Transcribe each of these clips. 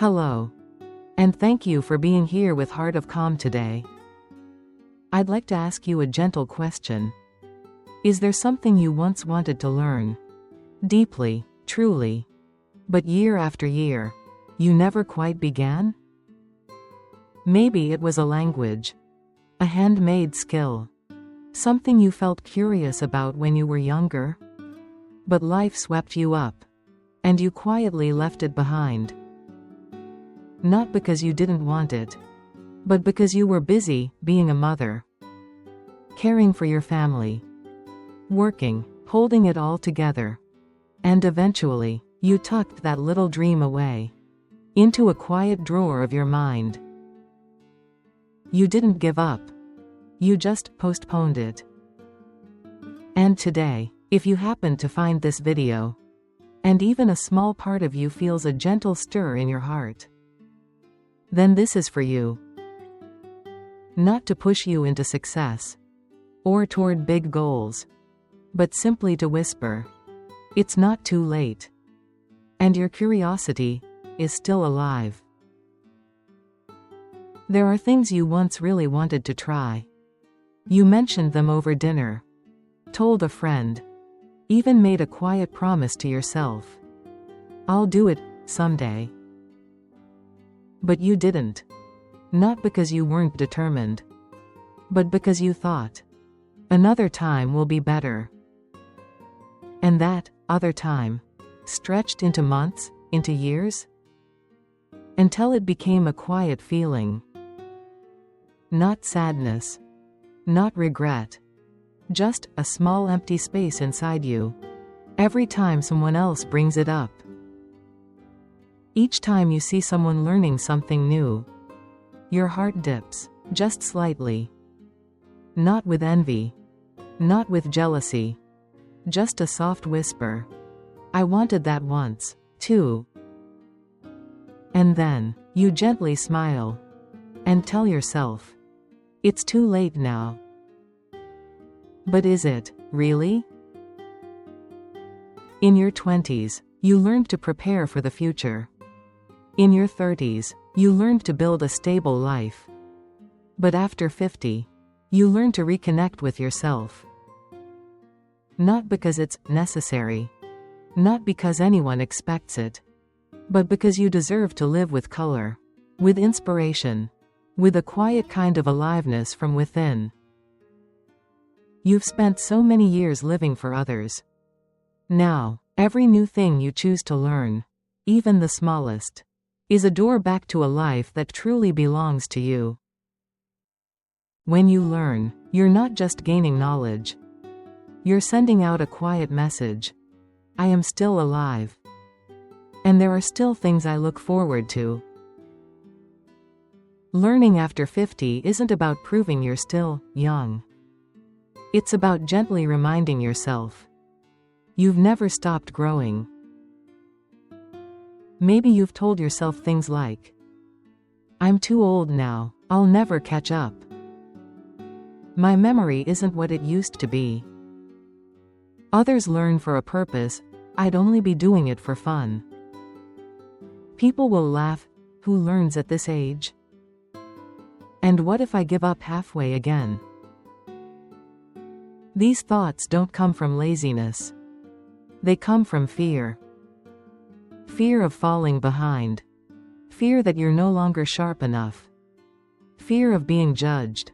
Hello. And thank you for being here with Heart of Calm today. I'd like to ask you a gentle question. Is there something you once wanted to learn? Deeply, truly. But year after year, you never quite began? Maybe it was a language. A handmade skill. Something you felt curious about when you were younger. But life swept you up. And you quietly left it behind. Not because you didn't want it, but because you were busy being a mother. Caring for your family. Working, holding it all together. And eventually, you tucked that little dream away. Into a quiet drawer of your mind. You didn't give up. You just postponed it. And today, if you happen to find this video, and even a small part of you feels a gentle stir in your heart, then this is for you. Not to push you into success, or toward big goals, but simply to whisper, it's not too late. And your curiosity is still alive. There are things you once really wanted to try. You mentioned them over dinner, told a friend, even made a quiet promise to yourself. I'll do it someday. But you didn't. Not because you weren't determined, but because you thought, another time will be better. And that other time stretched into months, into years, until it became a quiet feeling. Not sadness, not regret, just a small empty space inside you, every time someone else brings it up. Each time you see someone learning something new, your heart dips, just slightly. Not with envy, not with jealousy, just a soft whisper. I wanted that once, too. And then, you gently smile, and tell yourself, it's too late now. But is it, really? In your 20s, you learned to prepare for the future. In your 30s, you learned to build a stable life. But after 50, you learn to reconnect with yourself. Not because it's necessary. Not because anyone expects it. But because you deserve to live with color. With inspiration. With a quiet kind of aliveness from within. You've spent so many years living for others. Now, every new thing you choose to learn, even the smallest, is a door back to a life that truly belongs to you. When you learn, you're not just gaining knowledge. You're sending out a quiet message. I am still alive. And there are still things I look forward to. Learning after 50 isn't about proving you're still young. It's about gently reminding yourself, you've never stopped growing. Maybe you've told yourself things like, I'm too old now, I'll never catch up. My memory isn't what it used to be. Others learn for a purpose, I'd only be doing it for fun. People will laugh, who learns at this age? And what if I give up halfway again? These thoughts don't come from laziness. They come from fear. Fear of falling behind. Fear that you're no longer sharp enough. Fear of being judged.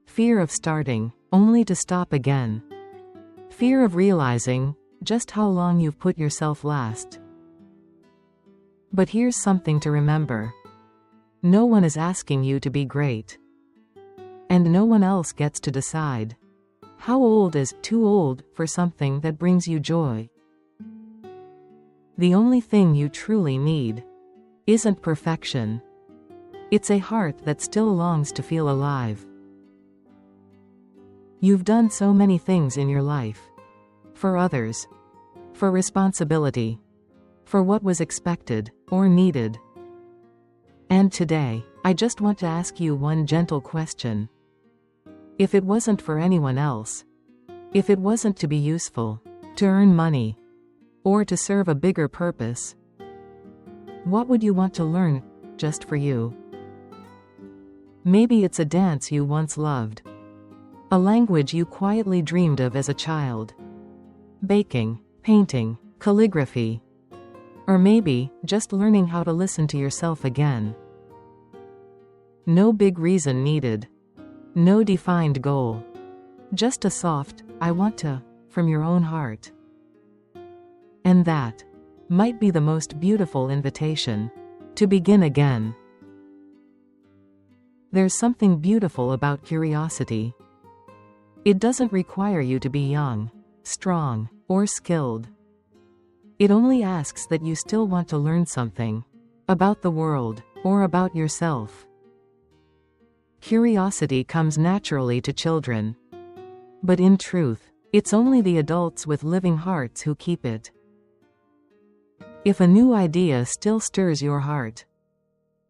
Fear of starting, only to stop again. Fear of realizing just how long you've put yourself last. But here's something to remember. No one is asking you to be great. And no one else gets to decide. How old is too old for something that brings you joy? The only thing you truly need isn't perfection. It's a heart that still longs to feel alive. You've done so many things in your life. For others. For responsibility. For what was expected or needed. And today, I just want to ask you one gentle question. If it wasn't for anyone else, if it wasn't to be useful, to earn money, or to serve a bigger purpose, What would you want to learn, just for you? Maybe it's a dance you once loved. A language you quietly dreamed of as a child. Baking, painting, calligraphy. Or maybe, just learning how to listen to yourself again. No big reason needed. No defined goal. Just a soft, I want to, from your own heart. And that might be the most beautiful invitation to begin again. There's something beautiful about curiosity. It doesn't require you to be young, strong, or skilled. It only asks that you still want to learn something about the world, or about yourself. Curiosity comes naturally to children. But in truth, it's only the adults with living hearts who keep it. If a new idea still stirs your heart,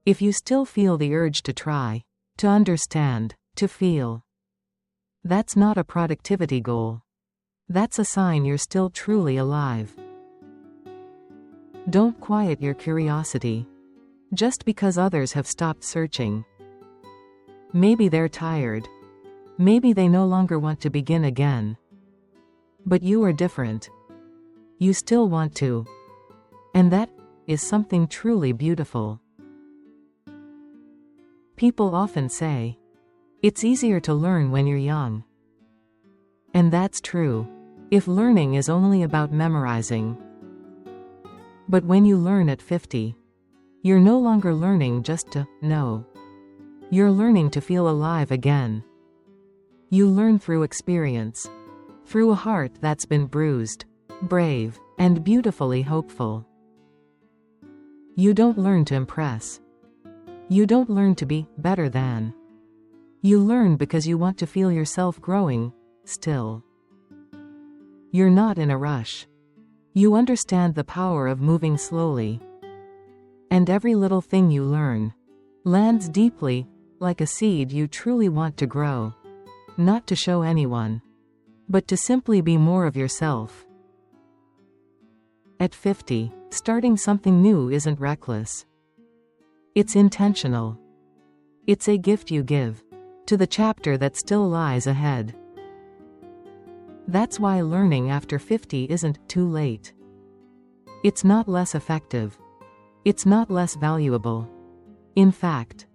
if you still feel the urge to try, to understand, to feel, that's not a productivity goal. That's a sign you're still truly alive. Don't quiet your curiosity just because others have stopped searching. Maybe they're tired. Maybe they no longer want to begin again. But you are different. You still want to. And that is something truly beautiful. People often say, it's easier to learn when you're young. And that's true, if learning is only about memorizing. But when you learn at 50, you're no longer learning just to know. You're learning to feel alive again. You learn through experience, through a heart that's been bruised, brave, and beautifully hopeful. You don't learn to impress. You don't learn to be better than. You learn because you want to feel yourself growing, still. You're not in a rush. You understand the power of moving slowly. And every little thing you learn lands deeply, like a seed you truly want to grow. Not to show anyone, but to simply be more of yourself. At 50, starting something new isn't reckless. It's intentional. It's a gift you give to the chapter that still lies ahead. That's why learning after 50 isn't too late. It's not less effective. It's not less valuable. In fact,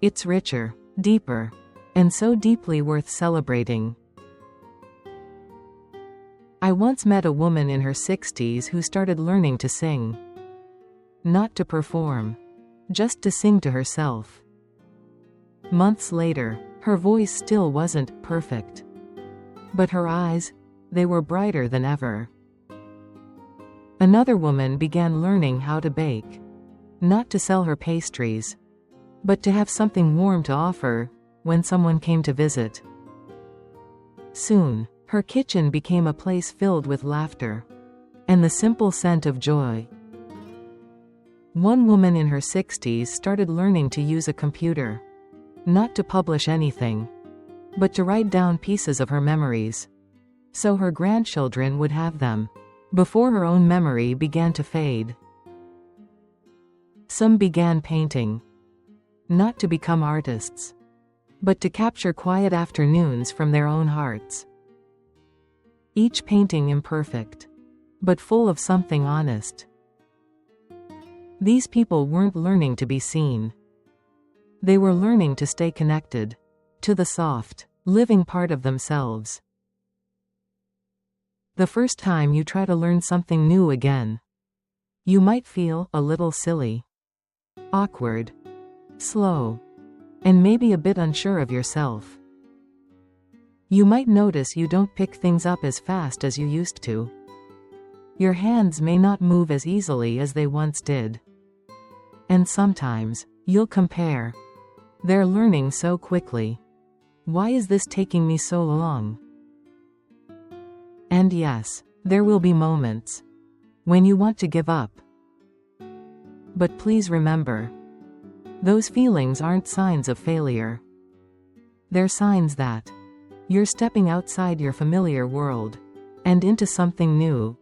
it's richer, deeper, and so deeply worth celebrating. I once met a woman in her 60s who started learning to sing. Not to perform, just to sing to herself. Months later, her voice still wasn't perfect. But her eyes, they were brighter than ever. Another woman began learning how to bake. Not to sell her pastries, but to have something warm to offer when someone came to visit. Soon, her kitchen became a place filled with laughter and the simple scent of joy. One woman in her 60s started learning to use a computer. Not to publish anything, but to write down pieces of her memories, so her grandchildren would have them, before her own memory began to fade. Some began painting. Not to become artists, but to capture quiet afternoons from their own hearts. Each painting imperfect, but full of something honest. These people weren't learning to be seen. They were learning to stay connected to the soft, living part of themselves. The first time you try to learn something new again, you might feel a little silly, awkward, slow, and maybe a bit unsure of yourself. You might notice you don't pick things up as fast as you used to. Your hands may not move as easily as they once did. And sometimes, you'll compare. They're learning so quickly. Why is this taking me so long? And yes, there will be moments when you want to give up. But please remember, those feelings aren't signs of failure. They're signs that you're stepping outside your familiar world and into something new.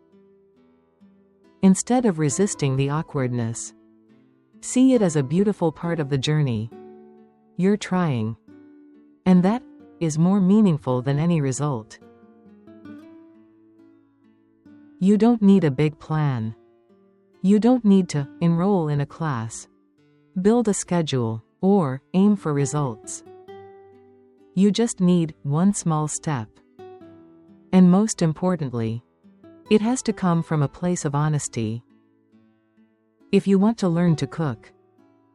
Instead of resisting the awkwardness, See it as a beautiful part of the journey. You're trying. And that is more meaningful than any result. You don't need a big plan. You don't need to enroll in a class, build a schedule, or aim for results. You just need one small step. And most importantly, it has to come from a place of honesty. If you want to learn to cook,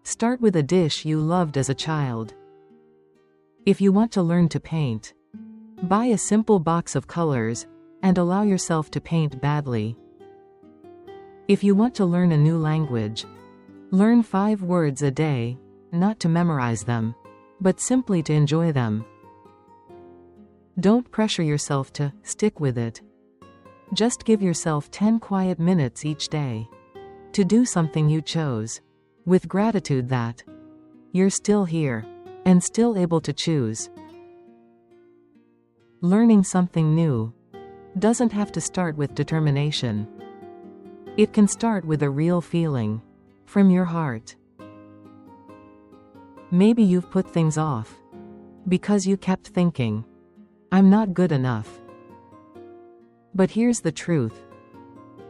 start with a dish you loved as a child. If you want to learn to paint, buy a simple box of colors and allow yourself to paint badly. If you want to learn a new language, learn 5 words a day, not to memorize them, but simply to enjoy them. Don't pressure yourself to stick with it. Just give yourself 10 quiet minutes each day to do something you chose, with gratitude that you're still here and still able to choose. Learning something new doesn't have to start with determination. It can start with a real feeling from your heart. Maybe you've put things off because you kept thinking, I'm not good enough. But here's the truth.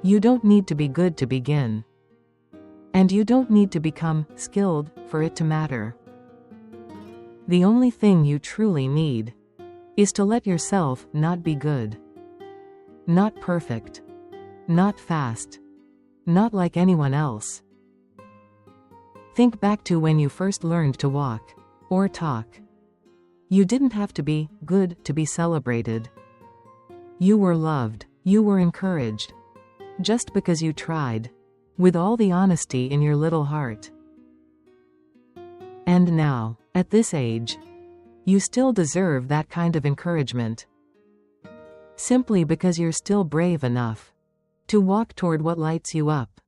You don't need to be good to begin. And you don't need to become skilled for it to matter. The only thing you truly need is to let yourself not be good. Not perfect. Not fast. Not like anyone else. Think back to when you first learned to walk or talk. You didn't have to be good to be celebrated. You were loved. You were encouraged. Just because you tried, with all the honesty in your little heart. And now, at this age, you still deserve that kind of encouragement. Simply because you're still brave enough to walk toward what lights you up.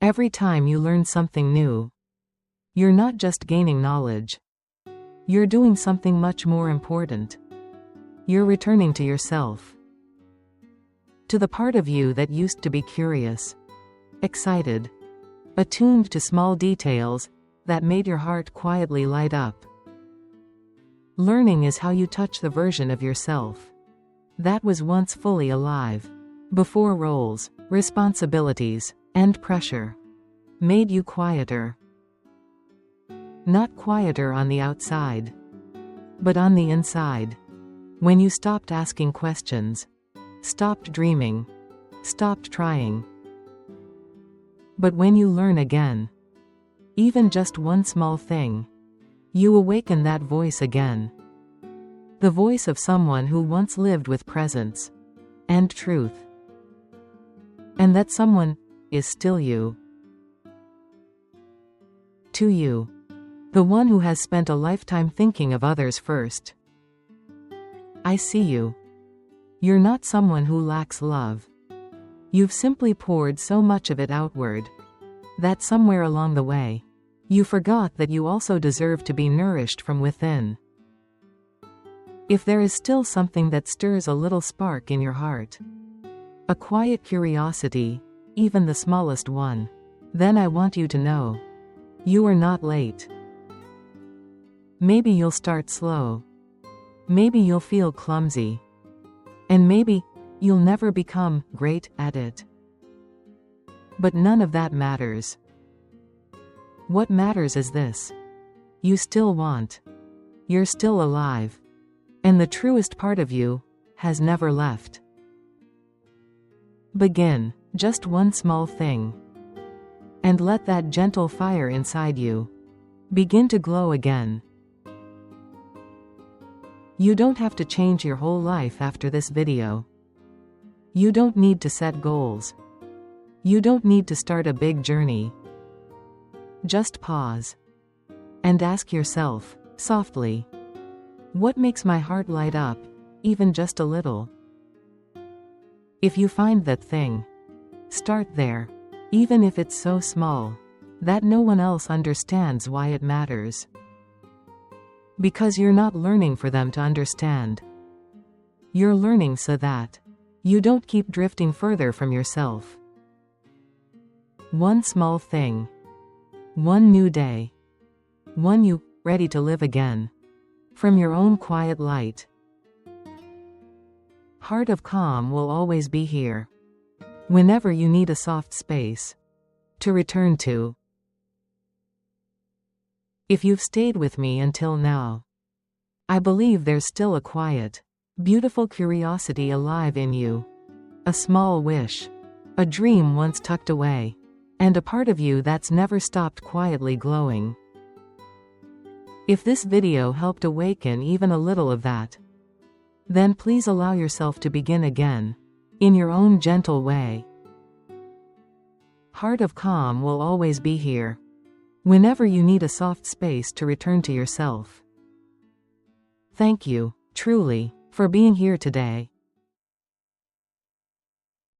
Every time you learn something new, you're not just gaining knowledge. You're doing something much more important. You're returning to yourself. To the part of you that used to be curious, excited, attuned to small details that made your heart quietly light up. Learning is how you touch the version of yourself that was once fully alive, before roles, responsibilities, and pressure made you quieter. Not quieter on the outside, but on the inside. When you stopped asking questions, stopped dreaming, stopped trying. But when you learn again, even just one small thing, you awaken that voice again. The voice of someone who once lived with presence and truth. And that someone is still you. To you, the one who has spent a lifetime thinking of others first. I see you. You're not someone who lacks love. You've simply poured so much of it outward that somewhere along the way, you forgot that you also deserve to be nourished from within. If there is still something that stirs a little spark in your heart, a quiet curiosity, even the smallest one, then I want you to know, you are not late. Maybe you'll start slow. Maybe you'll feel clumsy. And maybe you'll never become great at it. But none of that matters. What matters is this. You still want. You're still alive. And the truest part of you has never left. Begin, just one small thing. And let that gentle fire inside you begin to glow again. You don't have to change your whole life after this video. You don't need to set goals. You don't need to start a big journey. Just pause and ask yourself, softly, what makes my heart light up, even just a little? If you find that thing, start there, even if it's so small that no one else understands why it matters. Because you're not learning for them to understand. You're learning so that you don't keep drifting further from yourself. One small thing. One new day. One you, ready to live again. From your own quiet light. Heart of Calm will always be here. Whenever you need a soft space to return to. If you've stayed with me until now, I believe there's still a quiet, beautiful curiosity alive in you. A small wish. A dream once tucked away. And a part of you that's never stopped quietly glowing. If this video helped awaken even a little of that, then please allow yourself to begin again, in your own gentle way. Heart of Calm will always be here. Whenever you need a soft space to return to yourself. Thank you, truly, for being here today.